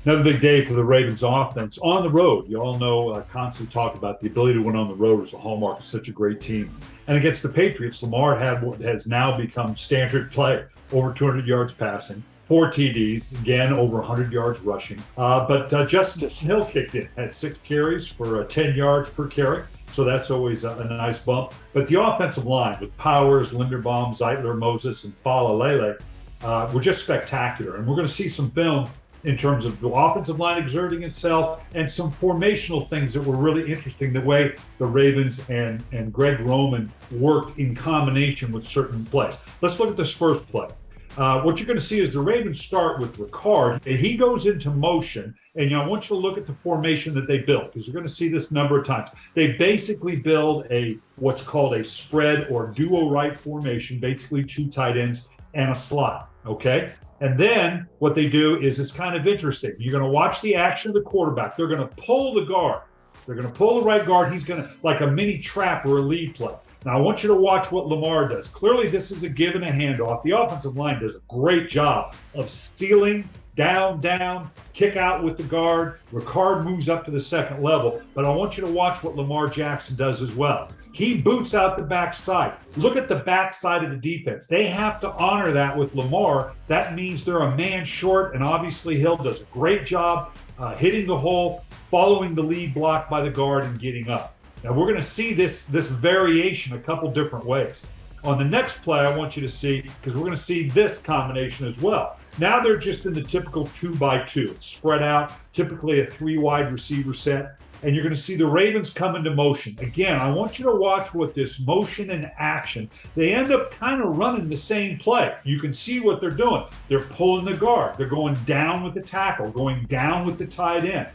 Another big day for the Ravens offense on the road. You all know, I constantly talk about the ability to win on the road as a hallmark of such a great team. And against the Patriots, Lamar had what has now become standard play, over 200 yards passing, 4 TDs, again, over 100 yards rushing. But Justice Hill kicked in, had 6 carries for 10 yards per carry. So that's always a nice bump. But the offensive line with Powers, Linderbaum, Zeitler, Moses, and Falalele were just spectacular. And we're going to see some film in terms of the offensive line exerting itself and some formational things that were really interesting, the way the Ravens and Greg Roman worked in combination with certain plays. Let's look at this first play. What you're going to see is the Ravens start with Ricard, and he goes into motion. And I want you to look at the formation that they built, because you're going to see this a number of times. They basically build what's called a spread or duo right formation, basically 2 tight ends and a slot, okay? And then what they do is it's kind of interesting. You're going to watch the action of the quarterback. They're going to pull the guard. They're going to pull the right guard. He's going to, like a mini trap or a lead play. Now, I want you to watch what Lamar does. Clearly, this is a give and a handoff. The offensive line does a great job of stealing, down, kick out with the guard. Ricard moves up to the second level. But I want you to watch what Lamar Jackson does as well. He boots out the backside. Look at the backside of the defense. They have to honor that with Lamar. That means they're a man short, and obviously Hill does a great job hitting the hole, following the lead block by the guard, and getting up. Now, we're going to see this variation a couple different ways. On the next play, I want you to see, because we're going to see this combination as well. Now they're just in the typical 2-by-2. It's spread out, typically a 3 wide receiver set. And you're going to see the Ravens come into motion. Again, I want you to watch what this motion and action, they end up kind of running the same play. You can see what they're doing. They're pulling the guard. They're going down with the tackle, going down with the tight end.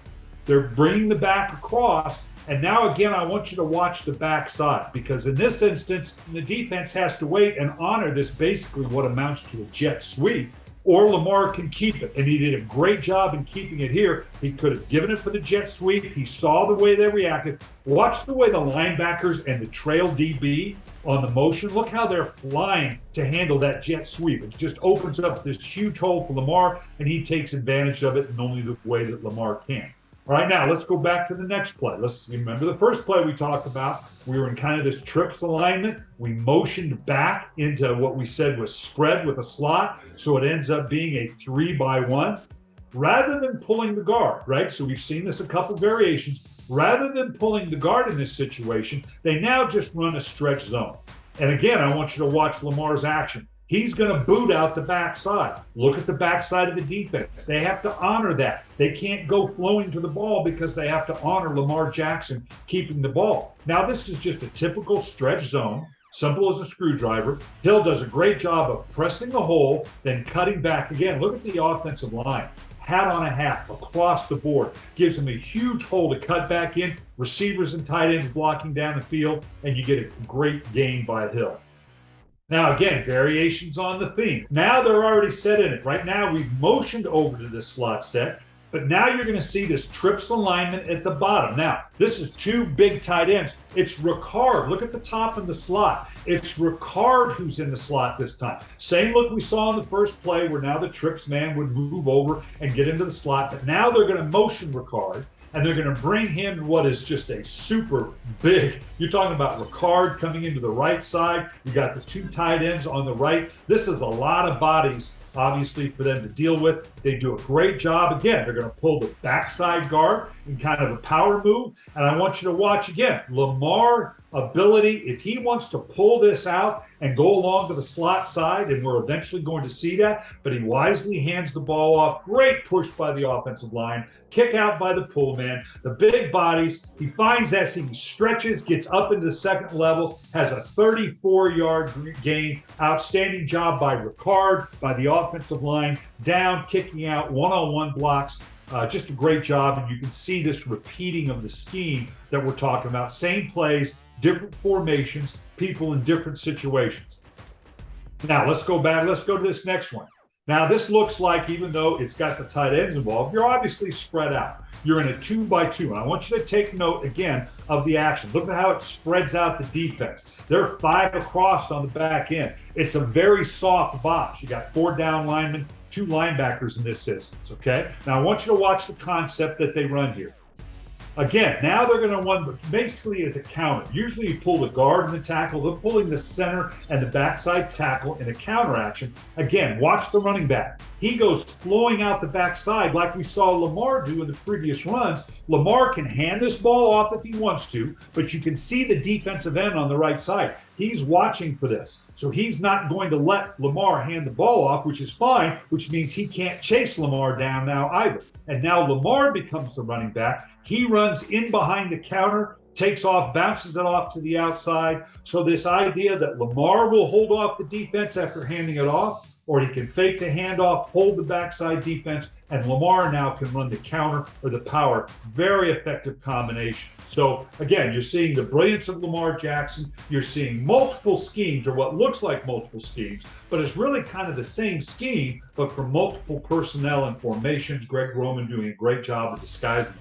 They're bringing the back across. And now, again, I want you to watch the backside, because in this instance, the defense has to wait and honor this, basically what amounts to a jet sweep, or Lamar can keep it. And he did a great job in keeping it here. He could have given it for the jet sweep. He saw the way they reacted. Watch the way the linebackers and the trail DB on the motion. Look how they're flying to handle that jet sweep. It just opens up this huge hole for Lamar, and he takes advantage of it in only the way that Lamar can. All right, now let's go back to the next play. Let's remember the first play we talked about. We were in kind of this trips alignment. We motioned back into what we said was spread with a slot, so it ends up being a 3-by-1. Rather than pulling the guard, right? So we've seen this a couple variations. Rather than pulling the guard in this situation, they now just run a stretch zone. And again, I want you to watch Lamar's action. He's going to boot out the backside. Look at the backside of the defense. They have to honor that. They can't go flowing to the ball because they have to honor Lamar Jackson keeping the ball. Now, this is just a typical stretch zone, simple as a screwdriver. Hill does a great job of pressing the hole, then cutting back. Again, look at the offensive line. Hat on a hat across the board. Gives them a huge hole to cut back in. Receivers and tight ends blocking down the field, and you get a great gain by Hill. Now, again, variations on the theme. Now they're already set in it. Right now, we've motioned over to this slot set, but now you're going to see this trips alignment at the bottom. Now, this is 2 big tight ends. It's Ricard. Look at the top in the slot. It's Ricard who's in the slot this time. Same look we saw in the first play, where now the trips man would move over and get into the slot, but now they're going to motion Ricard. And they're going to bring him what is just a super big, you're talking about Ricard coming into the right side. You got the 2 tight ends on the right. This is a lot of bodies, obviously, for them to deal with. They do a great job. Again, they're going to pull the backside guard in kind of a power move. And I want you to watch again, Lamar ability, if he wants to pull this out and go along to the slot side, and we're eventually going to see that, but he wisely hands the ball off. Great push by the offensive line. Kick out by the pull man. The big bodies, he finds that, he stretches, gets up into the second level, has a 34-yard gain. Outstanding job by Ricard, by the offensive line, down, kicking out, one-on-one blocks. Just a great job, and you can see this repeating of the scheme that we're talking about. Same plays, different formations, people in different situations. Now, let's go back. Let's go to this next one. Now, this looks like, even though it's got the tight ends involved, you're obviously spread out. You're in a 2-by-2. And I want you to take note, again, of the action. Look at how it spreads out the defense. They're 5 across on the back end. It's a very soft box. You got 4 down linemen, two linebackers in this instance, okay? Now I want you to watch the concept that they run here. Again, now they're going to run basically as a counter. Usually you pull the guard and the tackle. They're pulling the center and the backside tackle in a counter action. Again, watch the running back. He goes flowing out the backside like we saw Lamar do in the previous runs. Lamar can hand this ball off if he wants to, but you can see the defensive end on the right side. He's watching for this. So he's not going to let Lamar hand the ball off, which is fine, which means he can't chase Lamar down now either. And now Lamar becomes the running back. He runs in behind the counter, takes off, bounces it off to the outside. So this idea that Lamar will hold off the defense after handing it off, or he can fake the handoff, hold the backside defense, and Lamar now can run the counter or the power. Very effective combination. So again, you're seeing the brilliance of Lamar Jackson. You're seeing multiple schemes, or what looks like multiple schemes, but it's really kind of the same scheme, but for multiple personnel and formations. Greg Roman doing a great job of disguising it.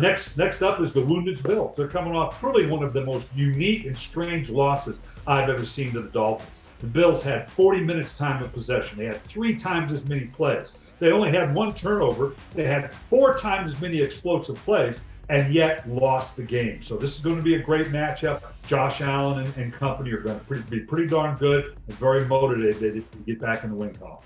Next up is the wounded Bills. They're coming off really one of the most unique and strange losses I've ever seen to the Dolphins. The Bills had 40 minutes time of possession. They had 3 times as many plays. They only had 1 turnover. They had 4 times as many explosive plays, and yet lost the game. So this is going to be a great matchup. Josh Allen and company are going to be pretty darn good and very motivated to get back in the win column.